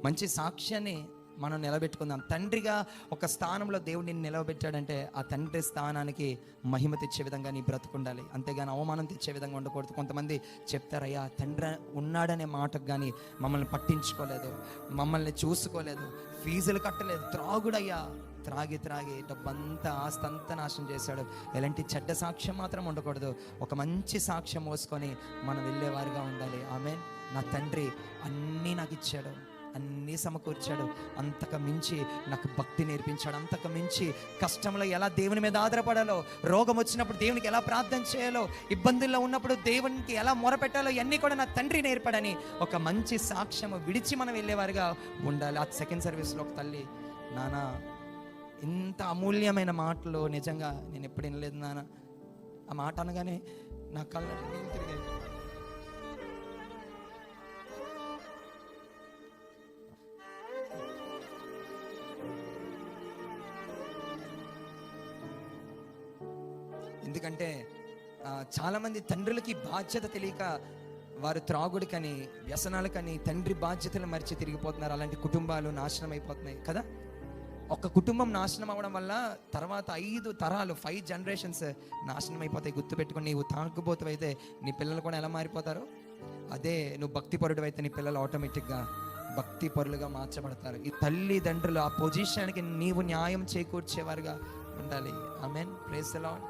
మంచి సాక్ష్యాన్ని మనం నిలబెట్టుకుందాం. తండ్రిగా ఒక స్థానంలో దేవుడు నిన్ను నిలబెట్టాడంటే ఆ తండ్రి స్థానానికి మహిమ తెచ్చే విధంగా నీ బ్రతుకుండాలి, అంతేగాని అవమానం తెచ్చే విధంగా ఉండకూడదు. కొంతమంది చెప్తారయ్యా, తండ్రి ఉన్నాడనే మాటకు కానీ మమ్మల్ని పట్టించుకోలేదు, మమ్మల్ని చూసుకోలేదు, ఫీజులు కట్టలేదు, త్రాగుడయ్యా, త్రాగి డబ్బంతా ఆస్తంతా నాశనం చేశాడు. ఎలాంటి చెడ్డ సాక్ష్యం మాత్రం ఉండకూడదు. ఒక మంచి సాక్ష్యం మోసుకొని మనం వెళ్ళేవారుగా ఉండాలి. ఆమేన్. నా తండ్రి అన్నీ నాకు ఇచ్చాడు, అన్నీ సమకూర్చాడు, అంతకు మించి నాకు భక్తి నేర్పించాడు, అంతకు మించి కష్టంలో ఎలా దేవుని మీద ఆధారపడాలో, రోగం వచ్చినప్పుడు దేవునికి ఎలా ప్రార్థన చేయాలో, ఇబ్బందుల్లో ఉన్నప్పుడు దేవునికి ఎలా మొరపెట్టాలో ఇవన్నీ కూడా నా తండ్రి నేర్పాడని ఒక మంచి సాక్ష్యము విడిచి మనం వెళ్ళేవారుగా ఉండాలి. ఆ సెకండ్ సర్వీస్లో ఒక తల్లి, నాన్న ఇంత అమూల్యమైన మాటలు నిజంగా నేను ఎప్పుడు వినలేదు నాన్న. ఆ మాట అనగానే నా కళ్ళ నీళ్ళు తిరిగాయి. ఎందుకంటే చాలామంది తండ్రులకి బాధ్యత తెలియక వారు త్రాగుడికని, వ్యసనాలకని తండ్రి బాధ్యతలు మరిచి తిరిగిపోతున్నారు. అలాంటి కుటుంబాలు నాశనం అయిపోతున్నాయి కదా. ఒక కుటుంబం నాశనం అవ్వడం వల్ల తర్వాత 5 తరాలు 5 జనరేషన్స్ నాశనం అయిపోతాయి. గుర్తుపెట్టుకుని, నీవు తాగుబోతు అయితే నీ పిల్లలు కూడా ఎలా మారిపోతారు? అదే నువ్వు భక్తి పరుడు అయితే నీ పిల్లలు ఆటోమేటిక్గా భక్తి పరులుగా మార్చబడతారు. ఈ తల్లిదండ్రులు ఆ పొజిషన్కి నీవు న్యాయం చేకూర్చేవారుగా ఉండాలి. ఆమేన్. Praise the lord.